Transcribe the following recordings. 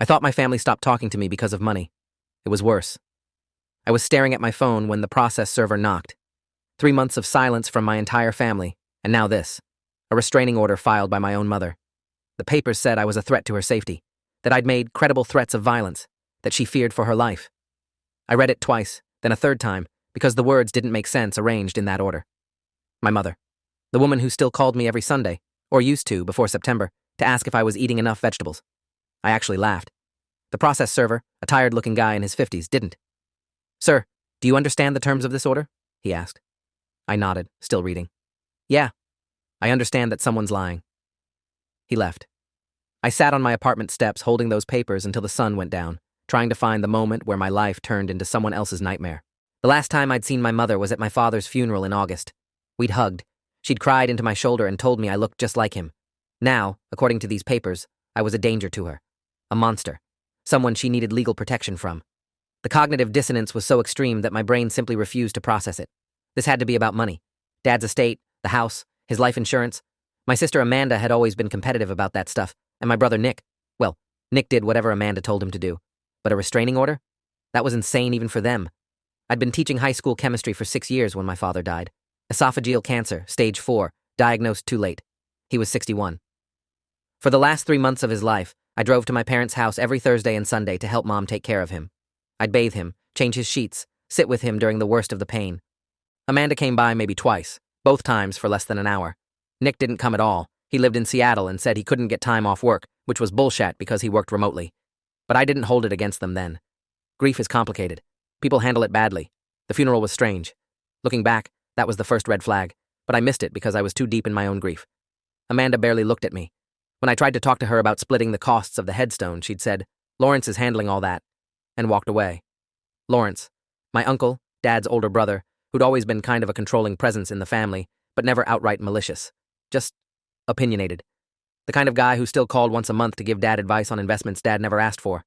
I thought my family stopped talking to me because of money. It was worse. I was staring at my phone when the process server knocked. 3 months of silence from my entire family, and now this. A restraining order filed by my own mother. The papers said I was a threat to her safety, that I'd made credible threats of violence, that she feared for her life. I read it twice, then a third time, because the words didn't make sense arranged in that order. My mother. The woman who still called me every Sunday, or used to before September, to ask if I was eating enough vegetables. I actually laughed. The process server, a tired-looking guy in his 50s, didn't. "Sir, do you understand the terms of this order?" he asked. I nodded, still reading. "Yeah, I understand that someone's lying." He left. I sat on my apartment steps holding those papers until the sun went down, trying to find the moment where my life turned into someone else's nightmare. The last time I'd seen my mother was at my father's funeral in August. We'd hugged. She'd cried into my shoulder and told me I looked just like him. Now, according to these papers, I was a danger to her. A monster. Someone she needed legal protection from. The cognitive dissonance was so extreme that my brain simply refused to process it. This had to be about money. Dad's estate, the house, his life insurance. My sister Amanda had always been competitive about that stuff, and my brother Nick, well, Nick did whatever Amanda told him to do. But a restraining order? That was insane even for them. I'd been teaching high school chemistry for 6 years when my father died. Esophageal cancer, stage 4, diagnosed too late. He was 61. For the last 3 months of his life, I drove to my parents' house every Thursday and Sunday to help Mom take care of him. I'd bathe him, change his sheets, sit with him during the worst of the pain. Amanda came by maybe twice, both times for less than an hour. Nick didn't come at all. He lived in Seattle and said he couldn't get time off work, which was bullshit because he worked remotely. But I didn't hold it against them then. Grief is complicated. People handle it badly. The funeral was strange. Looking back, that was the first red flag, but I missed it because I was too deep in my own grief. Amanda barely looked at me. When I tried to talk to her about splitting the costs of the headstone, she'd said, "Lawrence is handling all that," and walked away. Lawrence, my uncle, Dad's older brother, who'd always been kind of a controlling presence in the family, but never outright malicious. Just opinionated. The kind of guy who still called once a month to give Dad advice on investments Dad never asked for.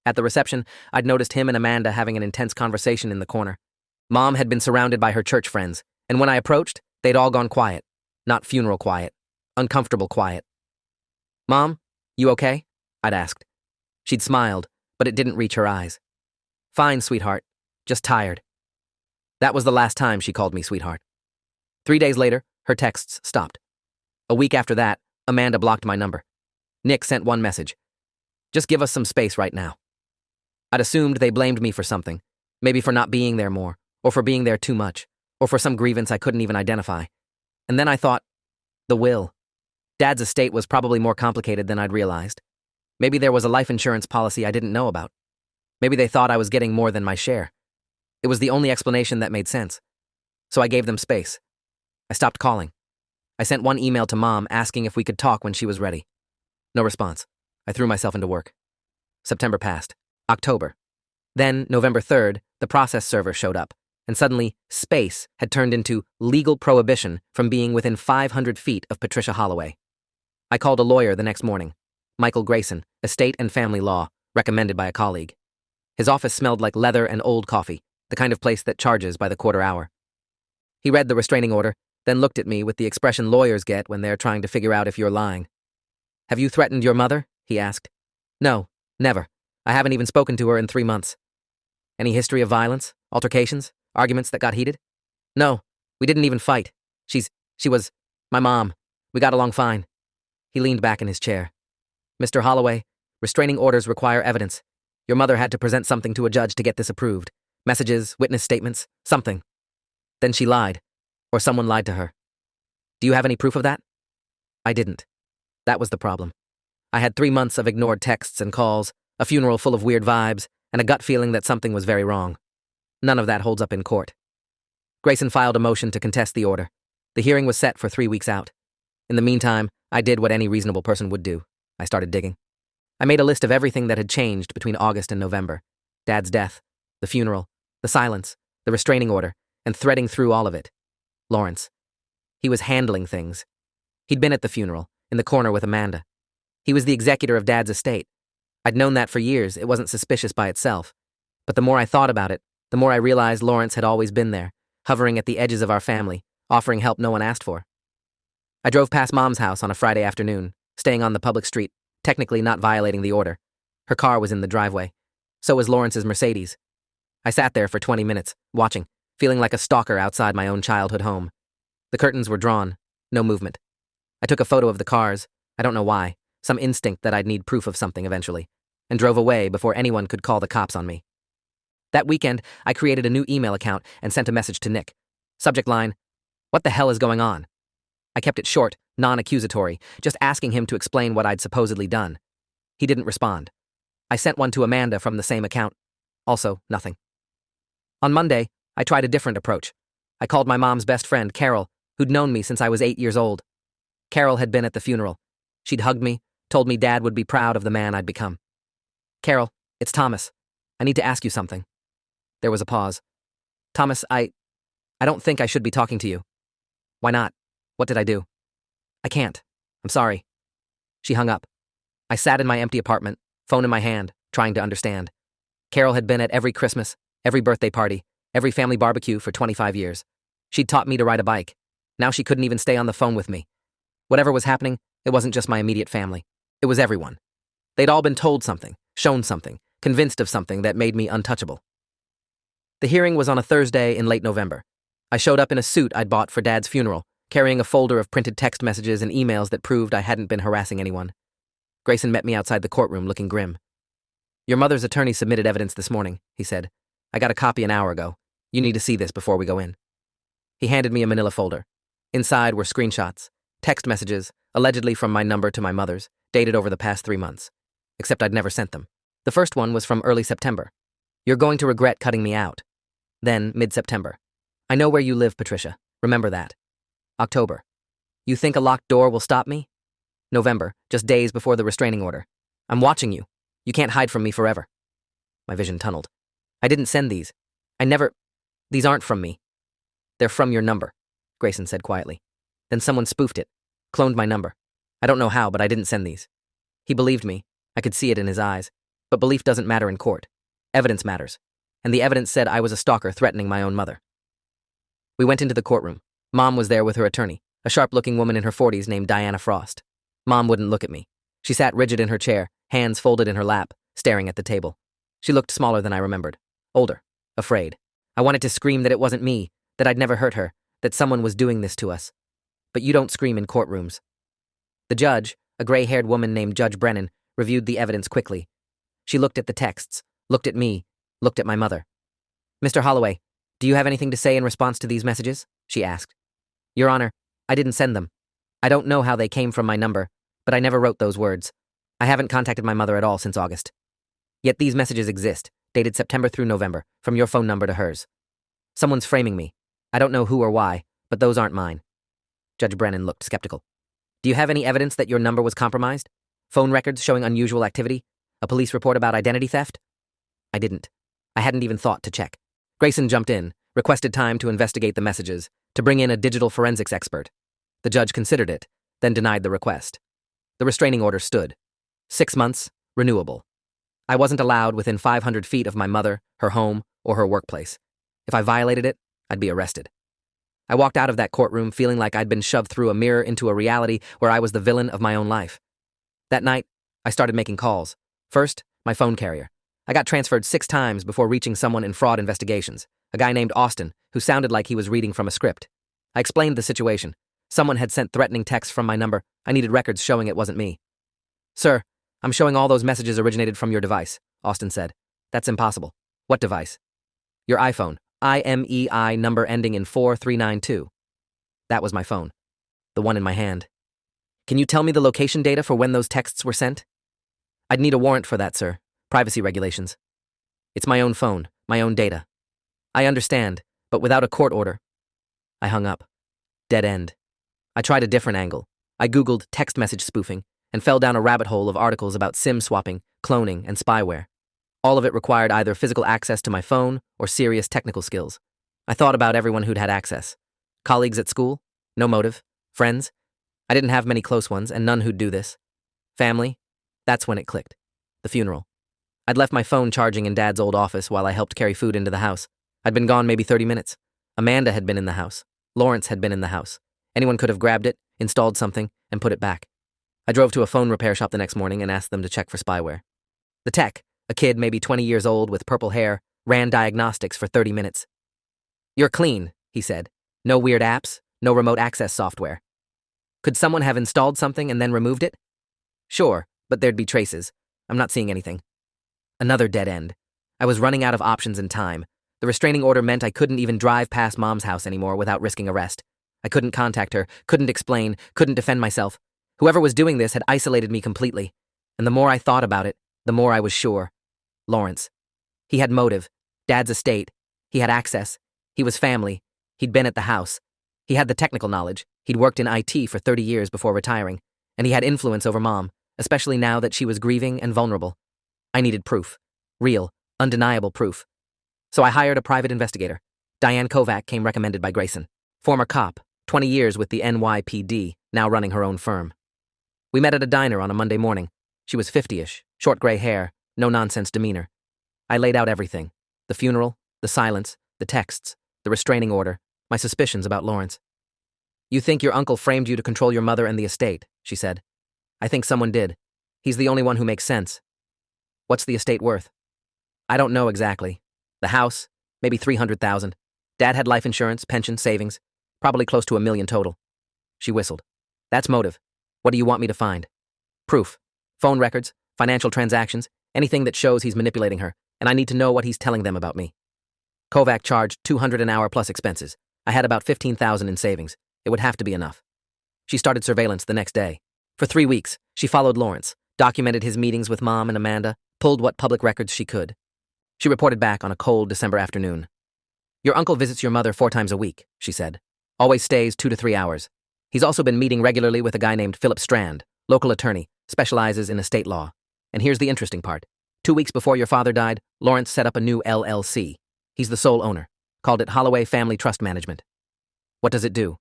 At the reception, I'd noticed him and Amanda having an intense conversation in the corner. Mom had been surrounded by her church friends, and when I approached, they'd all gone quiet. Not funeral quiet. Uncomfortable quiet. "Mom, you okay?" I'd asked. She'd smiled, but it didn't reach her eyes. "Fine, sweetheart. Just tired." That was the last time she called me sweetheart. 3 days later, her texts stopped. A week after that, Amanda blocked my number. Nick sent one message. "Just give us some space right now." I'd assumed they blamed me for something, maybe for not being there more, or for being there too much, or for some grievance I couldn't even identify. And then I thought, the will. Dad's estate was probably more complicated than I'd realized. Maybe there was a life insurance policy I didn't know about. Maybe they thought I was getting more than my share. It was the only explanation that made sense. So I gave them space. I stopped calling. I sent one email to Mom asking if we could talk when she was ready. No response. I threw myself into work. September passed. October. Then, November 3rd, the process server showed up, and suddenly, space had turned into legal prohibition from being within 500 feet of Patricia Holloway. I called a lawyer the next morning, Michael Grayson, estate and family law, recommended by a colleague. His office smelled like leather and old coffee, the kind of place that charges by the quarter hour. He read the restraining order, then looked at me with the expression lawyers get when they're trying to figure out if you're lying. "Have you threatened your mother?" he asked. "No, never. I haven't even spoken to her in 3 months." "Any history of violence, altercations, arguments that got heated?" "No, we didn't even fight. She was my mom. We got along fine." He leaned back in his chair. "Mr. Holloway, restraining orders require evidence. Your mother had to present something to a judge to get this approved. Messages, witness statements, something. Then she lied, or someone lied to her. Do you have any proof of that?" I didn't. That was the problem. I had 3 months of ignored texts and calls, a funeral full of weird vibes, and a gut feeling that something was very wrong. None of that holds up in court. Grayson filed a motion to contest the order. The hearing was set for 3 weeks out. In the meantime, I did what any reasonable person would do. I started digging. I made a list of everything that had changed between August and November. Dad's death, the funeral, the silence, the restraining order, and threading through all of it. Lawrence. He was handling things. He'd been at the funeral, in the corner with Amanda. He was the executor of Dad's estate. I'd known that for years. It wasn't suspicious by itself. But the more I thought about it, the more I realized Lawrence had always been there, hovering at the edges of our family, offering help no one asked for. I drove past Mom's house on a Friday afternoon, staying on the public street, technically not violating the order. Her car was in the driveway. So was Lawrence's Mercedes. I sat there for 20 minutes, watching, feeling like a stalker outside my own childhood home. The curtains were drawn, no movement. I took a photo of the cars, I don't know why, some instinct that I'd need proof of something eventually, and drove away before anyone could call the cops on me. That weekend, I created a new email account and sent a message to Nick. Subject line, "What the hell is going on?" I kept it short, non-accusatory, just asking him to explain what I'd supposedly done. He didn't respond. I sent one to Amanda from the same account. Also, nothing. On Monday, I tried a different approach. I called my mom's best friend, Carol, who'd known me since I was 8 years old. Carol had been at the funeral. She'd hugged me, told me Dad would be proud of the man I'd become. "Carol, it's Thomas. I need to ask you something." There was a pause. "Thomas, I don't think I should be talking to you." "Why not? What did I do?" "I can't. I'm sorry." She hung up. I sat in my empty apartment, phone in my hand, trying to understand. Carol had been at every Christmas, every birthday party, every family barbecue for 25 years. She'd taught me to ride a bike. Now she couldn't even stay on the phone with me. Whatever was happening, it wasn't just my immediate family. It was everyone. They'd all been told something, shown something, convinced of something that made me untouchable. The hearing was on a Thursday in late November. I showed up in a suit I'd bought for Dad's funeral, carrying a folder of printed text messages and emails that proved I hadn't been harassing anyone. Grayson met me outside the courtroom, looking grim. "Your mother's attorney submitted evidence this morning," he said. "I got a copy an hour ago. You need to see this before we go in." He handed me a manila folder. Inside were screenshots, text messages, allegedly from my number to my mother's, dated over the past 3 months. Except I'd never sent them. The first one was from early September. "You're going to regret cutting me out." Then, mid-September. "I know where you live, Patricia. Remember that." October. "You think a locked door will stop me?" November, just days before the restraining order. "I'm watching you. You can't hide from me forever." My vision tunneled. "I didn't send these. These aren't from me." "They're from your number," Grayson said quietly. "Then someone spoofed it, cloned my number. I don't know how, but I didn't send these." He believed me. I could see it in his eyes. But belief doesn't matter in court. Evidence matters. And the evidence said I was a stalker threatening my own mother. We went into the courtroom. Mom was there with her attorney, a sharp-looking woman in her 40s named Diana Frost. Mom wouldn't look at me. She sat rigid in her chair, hands folded in her lap, staring at the table. She looked smaller than I remembered. Older. Afraid. I wanted to scream that it wasn't me, that I'd never hurt her, that someone was doing this to us. But you don't scream in courtrooms. The judge, a gray-haired woman named Judge Brennan, reviewed the evidence quickly. She looked at the texts, looked at me, looked at my mother. "Mr. Holloway, do you have anything to say in response to these messages?" she asked. "Your Honor, I didn't send them. I don't know how they came from my number, but I never wrote those words. I haven't contacted my mother at all since August. Yet these messages exist, dated September through November, from your phone number to hers. Someone's framing me. I don't know who or why, but those aren't mine." Judge Brennan looked skeptical. "Do you have any evidence that your number was compromised? Phone records showing unusual activity? A police report about identity theft?" I didn't. I hadn't even thought to check. Grayson jumped in, requested time to investigate the messages, to bring in a digital forensics expert. The judge considered it, then denied the request. The restraining order stood. 6 months, renewable. I wasn't allowed within 500 feet of my mother, her home, or her workplace. If I violated it, I'd be arrested. I walked out of that courtroom feeling like I'd been shoved through a mirror into a reality where I was the villain of my own life. That night, I started making calls. First, my phone carrier. I got transferred 6 times before reaching someone in fraud investigations, a guy named Austin, who sounded like he was reading from a script. I explained the situation. Someone had sent threatening texts from my number. I needed records showing it wasn't me. "Sir, I'm showing all those messages originated from your device," Austin said. "That's impossible." "What device?" "Your iPhone. IMEI number ending in 4392. That was my phone. The one in my hand. "Can you tell me the location data for when those texts were sent?" "I'd need a warrant for that, sir. Privacy regulations." "It's my own phone, my own data." "I understand, but without a court order." I hung up. Dead end. I tried a different angle. I Googled text message spoofing and fell down a rabbit hole of articles about SIM swapping, cloning, and spyware. All of it required either physical access to my phone or serious technical skills. I thought about everyone who'd had access. Colleagues at school? No motive. Friends? I didn't have many close ones, and none who'd do this. Family? That's when it clicked. The funeral. I'd left my phone charging in Dad's old office while I helped carry food into the house. I'd been gone maybe 30 minutes. Amanda had been in the house. Lawrence had been in the house. Anyone could have grabbed it, installed something, and put it back. I drove to a phone repair shop the next morning and asked them to check for spyware. The tech, a kid maybe 20 years old with purple hair, ran diagnostics for 30 minutes. "You're clean," he said. "No weird apps, no remote access software. Could someone have installed something and then removed it?" "Sure, but there'd be traces. I'm not seeing anything." Another dead end. I was running out of options and time. The restraining order meant I couldn't even drive past Mom's house anymore without risking arrest. I couldn't contact her, couldn't explain, couldn't defend myself. Whoever was doing this had isolated me completely. And the more I thought about it, the more I was sure. Lawrence. He had motive. Dad's estate. He had access. He was family. He'd been at the house. He had the technical knowledge. He'd worked in IT for 30 years before retiring. And he had influence over Mom, especially now that she was grieving and vulnerable. I needed proof. Real, undeniable proof. So I hired a private investigator. Diane Kovac came recommended by Grayson. Former cop, 20 years with the NYPD, now running her own firm. We met at a diner on a Monday morning. She was 50-ish, short gray hair, no-nonsense demeanor. I laid out everything. The funeral, the silence, the texts, the restraining order, my suspicions about Lawrence. "You think your uncle framed you to control your mother and the estate," she said. "I think someone did. He's the only one who makes sense." "What's the estate worth?" "I don't know exactly. The house, maybe 300,000. Dad had life insurance, pension, savings, probably close to $1 million total." She whistled. "That's motive. What do you want me to find?" "Proof. Phone records, financial transactions, anything that shows he's manipulating her, and I need to know what he's telling them about me." Kovac charged $200 an hour plus expenses. I had about 15,000 in savings. It would have to be enough. She started surveillance the next day. For 3 weeks, she followed Lawrence, documented his meetings with Mom and Amanda, pulled what public records she could. She reported back on a cold December afternoon. "Your uncle visits your mother 4 times a week," she said. "Always stays 2 to 3 hours. He's also been meeting regularly with a guy named Philip Strand, local attorney, specializes in estate law. And here's the interesting part. 2 weeks before your father died, Lawrence set up a new LLC. He's the sole owner. Called it Holloway Family Trust Management." "What does it do?"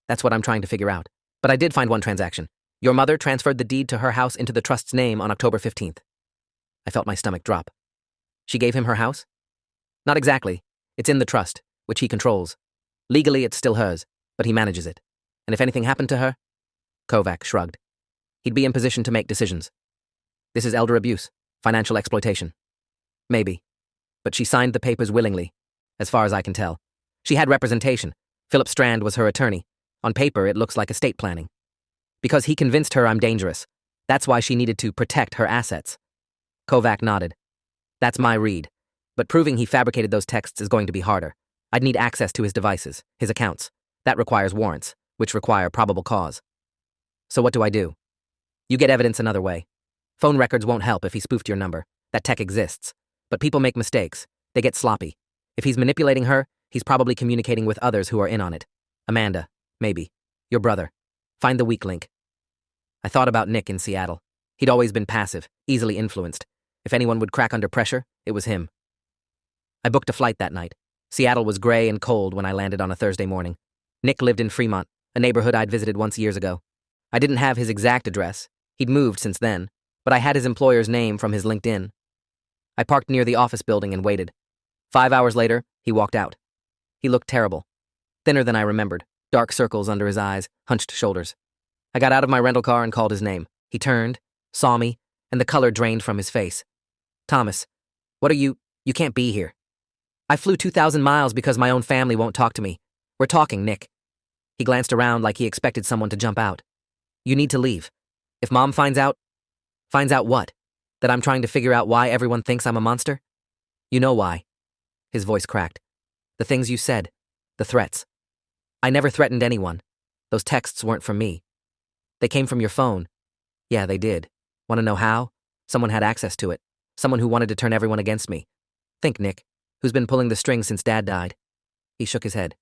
"That's what I'm trying to figure out. But I did find one transaction. Your mother transferred the deed to her house into the trust's name on October 15th. I felt my stomach drop. "She gave him her house?" "Not exactly. It's in the trust, which he controls. Legally, it's still hers, but he manages it. And if anything happened to her?" Kovac shrugged. "He'd be in position to make decisions. This is elder abuse, financial exploitation." "Maybe. But she signed the papers willingly, as far as I can tell. She had representation. Philip Strand was her attorney. On paper, it looks like estate planning. Because he convinced her I'm dangerous. That's why she needed to protect her assets." Kovac nodded. "That's my read. But proving he fabricated those texts is going to be harder. I'd need access to his devices, his accounts. That requires warrants, which require probable cause. So what do I do?" "You get evidence another way. Phone records won't help if he spoofed your number. That tech exists. But people make mistakes. They get sloppy. If he's manipulating her, he's probably communicating with others who are in on it. Amanda, maybe. Your brother. Find the weak link." I thought about Nick in Seattle. He'd always been passive, easily influenced. If anyone would crack under pressure, it was him. I booked a flight that night. Seattle was gray and cold when I landed on a Thursday morning. Nick lived in Fremont, a neighborhood I'd visited once years ago. I didn't have his exact address. He'd moved since then, but I had his employer's name from his LinkedIn. I parked near the office building and waited. 5 hours later, he walked out. He looked terrible. Thinner than I remembered, dark circles under his eyes, hunched shoulders. I got out of my rental car and called his name. He turned, saw me, and the color drained from his face. "Thomas, what are you can't be here. I flew 2,000 miles because my own family won't talk to me. We're talking, Nick." He glanced around like he expected someone to jump out. "You need to leave. If Mom finds out..." "Finds out what? That I'm trying to figure out why everyone thinks I'm a monster?" "You know why." His voice cracked. "The things you said. The threats. I never threatened anyone. Those texts weren't from me. They came from your phone." "Yeah, they did. Want to know how? Someone had access to it. Someone who wanted to turn everyone against me. Think, Nick. Who's been pulling the strings since Dad died?" He shook his head.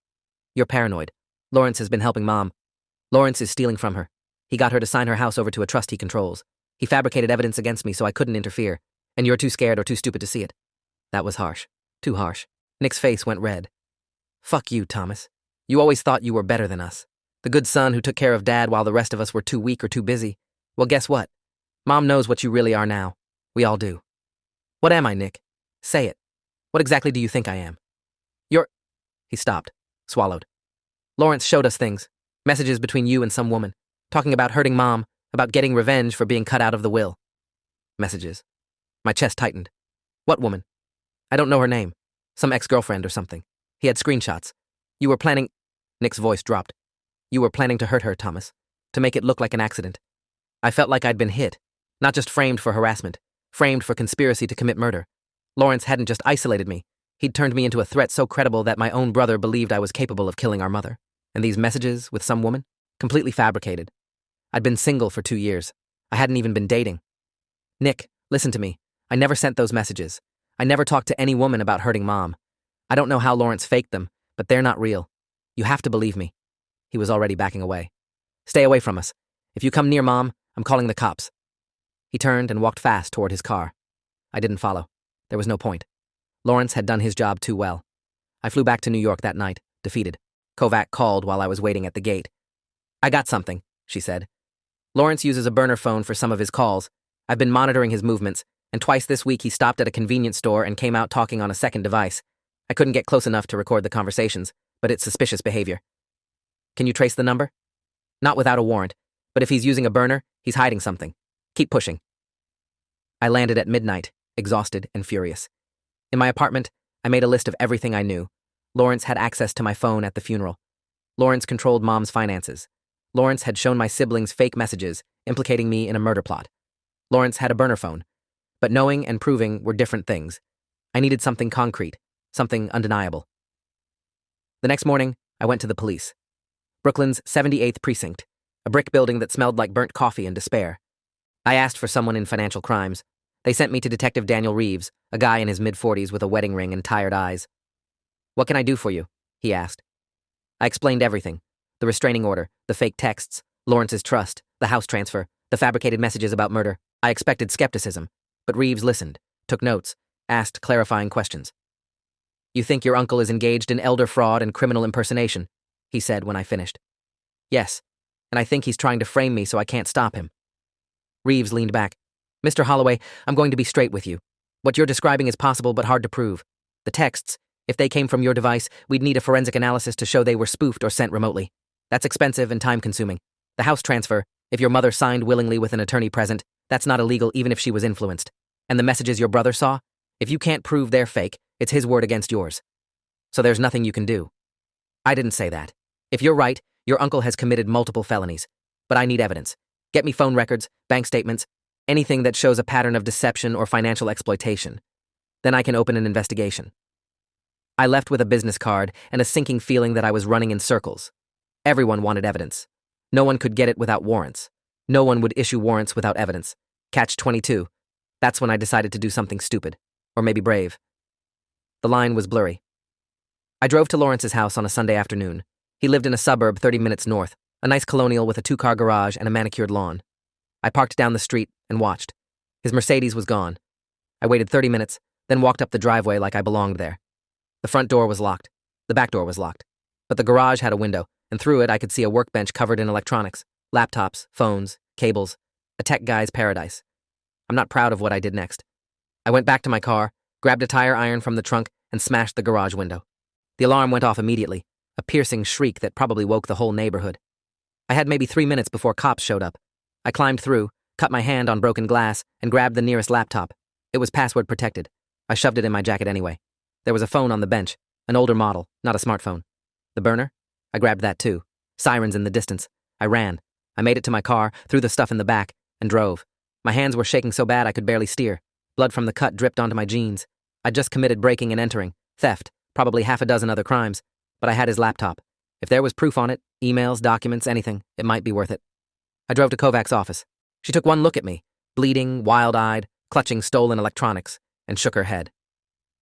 "You're paranoid. Lawrence has been helping Mom. Lawrence is stealing from her. He got her to sign her house over to a trust he controls. He fabricated evidence against me so I couldn't interfere, and you're too scared or too stupid to see it." That was harsh. Too harsh. Nick's face went red. "Fuck you, Thomas. You always thought you were better than us. The good son who took care of Dad while the rest of us were too weak or too busy. Well, guess what? Mom knows what you really are now. We all do." "What am I, Nick? Say it. What exactly do you think I am?" "You're..." He stopped, swallowed. "Lawrence showed us things. Messages between you and some woman. Talking about hurting Mom, about getting revenge for being cut out of the will." "Messages? My chest tightened. What woman? I don't know her name. Some ex-girlfriend or something. He had screenshots. You were planning... Nick's voice dropped. You were planning to hurt her, Thomas. To make it look like an accident. I felt like I'd been hit. Not just framed for harassment. Framed for conspiracy to commit murder. Lawrence hadn't just isolated me. He'd turned me into a threat so credible that my own brother believed I was capable of killing our mother. And these messages with some woman? Completely fabricated. I'd been single for 2 years. I hadn't even been dating. Nick, listen to me. I never sent those messages. I never talked to any woman about hurting Mom. I don't know how Lawrence faked them, but they're not real. You have to believe me. He was already backing away. Stay away from us. If you come near Mom, I'm calling the cops. He turned and walked fast toward his car. I didn't follow. There was no point. Lawrence had done his job too well. I flew back to New York that night, defeated. Kovac called while I was waiting at the gate. I got something, she said. Lawrence uses a burner phone for some of his calls. I've been monitoring his movements, and twice this week he stopped at a convenience store and came out talking on a second device. I couldn't get close enough to record the conversations, but it's suspicious behavior. Can you trace the number? Not without a warrant, but if he's using a burner, he's hiding something. Keep pushing. I landed at midnight, exhausted and furious. In my apartment, I made a list of everything I knew. Lawrence had access to my phone at the funeral. Lawrence controlled Mom's finances. Lawrence had shown my siblings fake messages implicating me in a murder plot. Lawrence had a burner phone. But knowing and proving were different things. I needed something concrete, something undeniable. The next morning, I went to the police. Brooklyn's 78th Precinct, a brick building that smelled like burnt coffee and despair. I asked for someone in financial crimes. They sent me to Detective Daniel Reeves, a guy in his mid-40s with a wedding ring and tired eyes. What can I do for you? He asked. I explained everything. The restraining order, the fake texts, Lawrence's trust, the house transfer, the fabricated messages about murder. I expected skepticism, but Reeves listened, took notes, asked clarifying questions. You think your uncle is engaged in elder fraud and criminal impersonation? He said when I finished. Yes, and I think he's trying to frame me so I can't stop him. Reeves leaned back. Mr. Holloway, I'm going to be straight with you. What you're describing is possible but hard to prove. The texts, if they came from your device, we'd need a forensic analysis to show they were spoofed or sent remotely. That's expensive and time-consuming. The house transfer, if your mother signed willingly with an attorney present, that's not illegal even if she was influenced. And the messages your brother saw, if you can't prove they're fake, it's his word against yours. So there's nothing you can do. I didn't say that. If you're right, your uncle has committed multiple felonies. But I need evidence. Get me phone records, bank statements, anything that shows a pattern of deception or financial exploitation. Then I can open an investigation. I left with a business card and a sinking feeling that I was running in circles. Everyone wanted evidence. No one could get it without warrants. No one would issue warrants without evidence. Catch-22. That's when I decided to do something stupid. Or maybe brave. The line was blurry. I drove to Lawrence's house on a Sunday afternoon. He lived in a suburb 30 minutes north, a nice colonial with a 2-car garage and a manicured lawn. I parked down the street and watched. His Mercedes was gone. I waited 30 minutes, then walked up the driveway like I belonged there. The front door was locked. The back door was locked. But the garage had a window, and through it I could see a workbench covered in electronics, laptops, phones, cables, a tech guy's paradise. I'm not proud of what I did next. I went back to my car, grabbed a tire iron from the trunk, and smashed the garage window. The alarm went off immediately, a piercing shriek that probably woke the whole neighborhood. I had maybe 3 minutes before cops showed up. I climbed through, cut my hand on broken glass, and grabbed the nearest laptop. It was password protected. I shoved it in my jacket anyway. There was a phone on the bench, an older model, not a smartphone. The burner? I grabbed that too. Sirens in the distance. I ran. I made it to my car, threw the stuff in the back, and drove. My hands were shaking so bad I could barely steer. Blood from the cut dripped onto my jeans. I'd just committed breaking and entering, theft, probably half a dozen other crimes, but I had his laptop. If there was proof on it, emails, documents, anything, it might be worth it. I drove to Kovac's office. She took one look at me, bleeding, wild-eyed, clutching stolen electronics, and shook her head.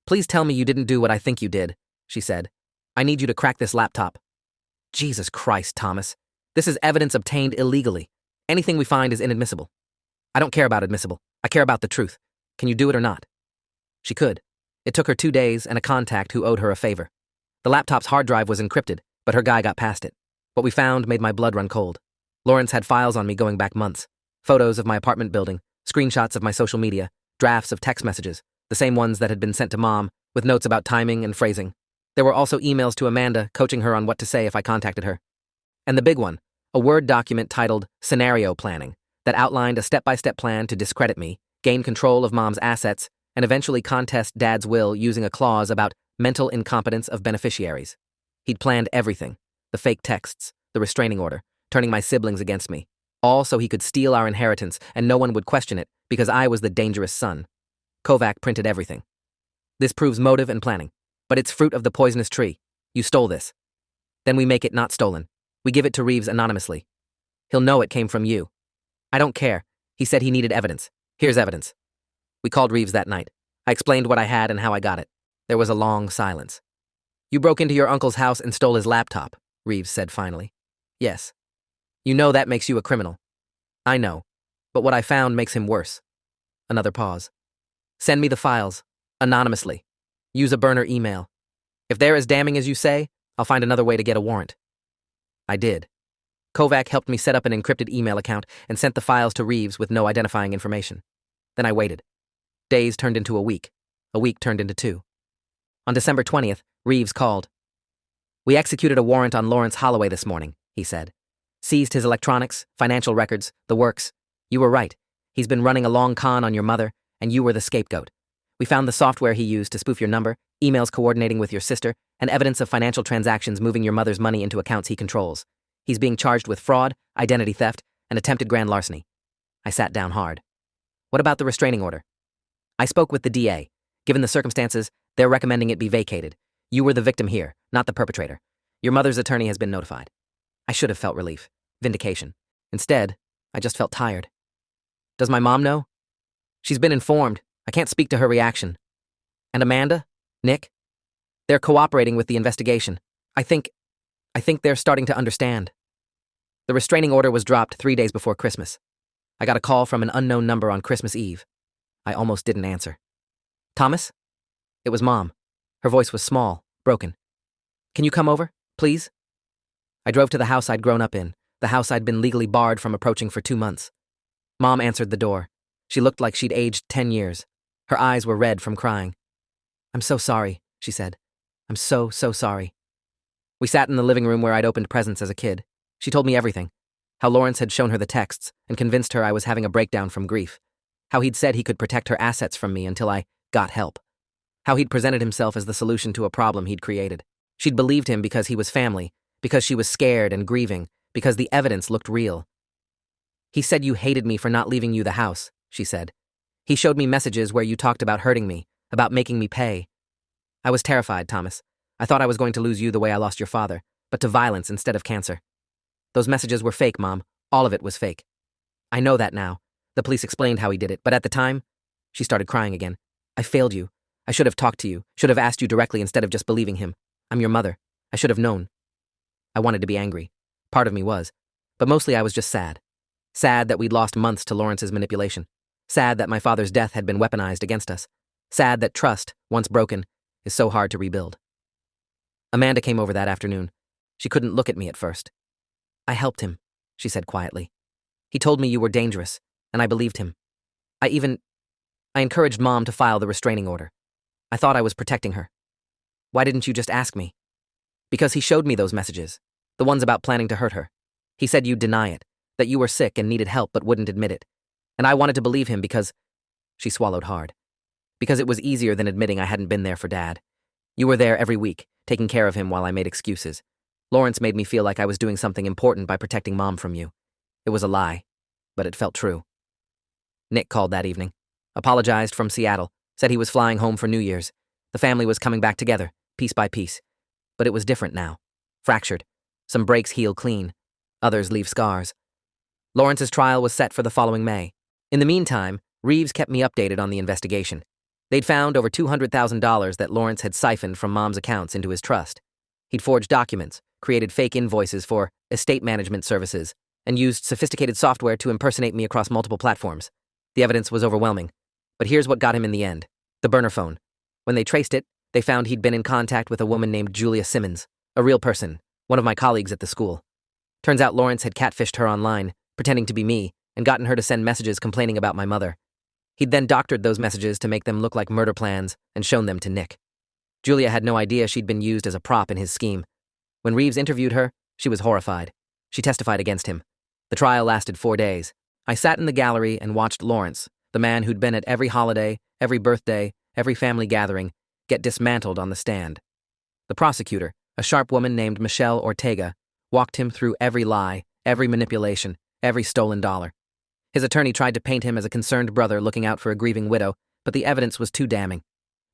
Please tell me you didn't do what I think you did, she said. I need you to crack this laptop. Jesus Christ, Thomas. This is evidence obtained illegally. Anything we find is inadmissible. I don't care about admissible. I care about the truth. Can you do it or not? She could. It took her 2 days and a contact who owed her a favor. The laptop's hard drive was encrypted, but her guy got past it. What we found made my blood run cold. Lawrence had files on me going back months. Photos of my apartment building, screenshots of my social media, drafts of text messages, the same ones that had been sent to Mom, with notes about timing and phrasing. There were also emails to Amanda coaching her on what to say if I contacted her. And the big one, a Word document titled Scenario Planning, that outlined a step-by-step plan to discredit me, gain control of Mom's assets, and eventually contest Dad's will using a clause about mental incompetence of beneficiaries. He'd planned everything, the fake texts, the restraining order, turning my siblings against me, all so he could steal our inheritance and no one would question it because I was the dangerous son. Kovac printed everything. This proves motive and planning, but it's fruit of the poisonous tree. You stole this. Then we make it not stolen. We give it to Reeves anonymously. He'll know it came from you. I don't care. He said he needed evidence. Here's evidence. We called Reeves that night. I explained what I had and how I got it. There was a long silence. You broke into your uncle's house and stole his laptop, Reeves said finally. Yes. You know that makes you a criminal. I know, but what I found makes him worse. Another pause. Send me the files, anonymously. Use a burner email. If they're as damning as you say, I'll find another way to get a warrant. I did. Kovac helped me set up an encrypted email account and sent the files to Reeves with no identifying information. Then I waited. Days turned into a week turned into 2. On December 20th, Reeves called. We executed a warrant on Lawrence Holloway this morning, he said. Seized his electronics, financial records, the works. You were right. He's been running a long con on your mother, and you were the scapegoat. We found the software he used to spoof your number, emails coordinating with your sister, and evidence of financial transactions moving your mother's money into accounts he controls. He's being charged with fraud, identity theft, and attempted grand larceny. I sat down hard. What about the restraining order? I spoke with the DA. Given the circumstances, they're recommending it be vacated. You were the victim here, not the perpetrator. Your mother's attorney has been notified. I should have felt relief, vindication. Instead, I just felt tired. Does my mom know? She's been informed. I can't speak to her reaction. And Amanda? Nick? They're cooperating with the investigation. I think they're starting to understand. The restraining order was dropped 3 days before Christmas. I got a call from an unknown number on Christmas Eve. I almost didn't answer. Thomas? It was Mom. Her voice was small, broken. Can you come over, please? I drove to the house I'd grown up in, the house I'd been legally barred from approaching for 2 months. Mom answered the door. She looked like she'd aged 10 years. Her eyes were red from crying. I'm so sorry, she said. I'm so sorry. We sat in the living room where I'd opened presents as a kid. She told me everything. How Lawrence had shown her the texts and convinced her I was having a breakdown from grief. How he'd said he could protect her assets from me until I got help. How he'd presented himself as the solution to a problem he'd created. She'd believed him because he was family, because she was scared and grieving, because the evidence looked real. He said you hated me for not leaving you the house, she said. He showed me messages where you talked about hurting me, about making me pay. I was terrified, Thomas. I thought I was going to lose you the way I lost your father, but to violence instead of cancer. Those messages were fake, Mom. All of it was fake. I know that now. The police explained how he did it, but at the time, she started crying again. I failed you. I should have talked to you, should have asked you directly instead of just believing him. I'm your mother. I should have known. I wanted to be angry. Part of me was. But mostly I was just sad. Sad that we'd lost months to Lawrence's manipulation. Sad that my father's death had been weaponized against us. Sad that trust, once broken, is so hard to rebuild. Amanda came over that afternoon. She couldn't look at me at first. I helped him, she said quietly. He told me you were dangerous, and I believed him. I encouraged Mom to file the restraining order. I thought I was protecting her. Why didn't you just ask me? Because he showed me those messages, the ones about planning to hurt her. He said you'd deny it, that you were sick and needed help but wouldn't admit it. And I wanted to believe him because... She swallowed hard. Because it was easier than admitting I hadn't been there for Dad. You were there every week, taking care of him while I made excuses. Lawrence made me feel like I was doing something important by protecting Mom from you. It was a lie, but it felt true. Nick called that evening, apologized from Seattle, said he was flying home for New Year's. The family was coming back together, piece by piece. But it was different now. Fractured. Some breaks heal clean. Others leave scars. Lawrence's trial was set for the following May. In the meantime, Reeves kept me updated on the investigation. They'd found over $200,000 that Lawrence had siphoned from Mom's accounts into his trust. He'd forged documents, created fake invoices for estate management services, and used sophisticated software to impersonate me across multiple platforms. The evidence was overwhelming. But here's what got him in the end. The burner phone. When they traced it, they found he'd been in contact with a woman named Julia Simmons, a real person, one of my colleagues at the school. Turns out Lawrence had catfished her online, pretending to be me, and gotten her to send messages complaining about my mother. He'd then doctored those messages to make them look like murder plans and shown them to Nick. Julia had no idea she'd been used as a prop in his scheme. When Reeves interviewed her, she was horrified. She testified against him. The trial lasted 4 days. I sat in the gallery and watched Lawrence, The man who'd been at every holiday, every birthday, every family gathering, get dismantled on the stand. The prosecutor, a sharp woman named Michelle Ortega, walked him through every lie, every manipulation, every stolen dollar. His attorney tried to paint him as a concerned brother looking out for a grieving widow, but the evidence was too damning.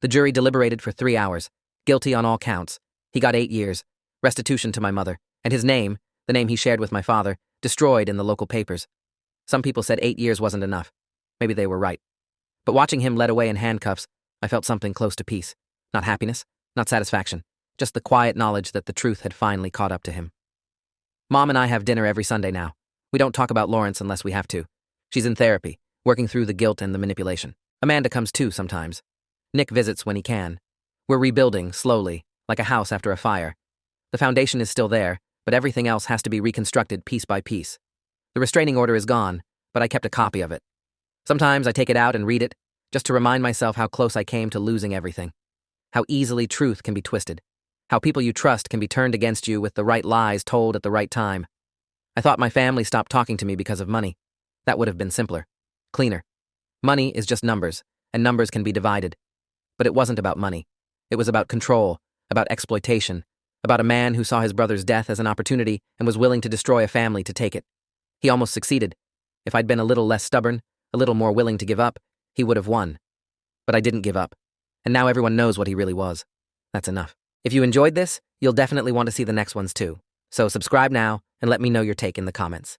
The jury deliberated for 3 hours. Guilty on all counts. He got 8 years, restitution to my mother, and his name, the name he shared with my father, destroyed in the local papers. Some people said 8 years wasn't enough. Maybe they were right. But watching him led away in handcuffs, I felt something close to peace. Not happiness, not satisfaction, just the quiet knowledge that the truth had finally caught up to him. Mom and I have dinner every Sunday now. We don't talk about Lawrence unless we have to. She's in therapy, working through the guilt and the manipulation. Amanda comes too sometimes. Nick visits when he can. We're rebuilding, slowly, like a house after a fire. The foundation is still there, but everything else has to be reconstructed piece by piece. The restraining order is gone, but I kept a copy of it. Sometimes I take it out and read it, just to remind myself how close I came to losing everything. How easily truth can be twisted. How people you trust can be turned against you with the right lies told at the right time. I thought my family stopped talking to me because of money. That would have been simpler. Cleaner. Money is just numbers, and numbers can be divided. But it wasn't about money. It was about control, about exploitation, about a man who saw his brother's death as an opportunity and was willing to destroy a family to take it. He almost succeeded. If I'd been a little less stubborn, a little more willing to give up, he would have won. But I didn't give up. And now everyone knows what he really was. That's enough. If you enjoyed this, you'll definitely want to see the next ones too. So subscribe now and let me know your take in the comments.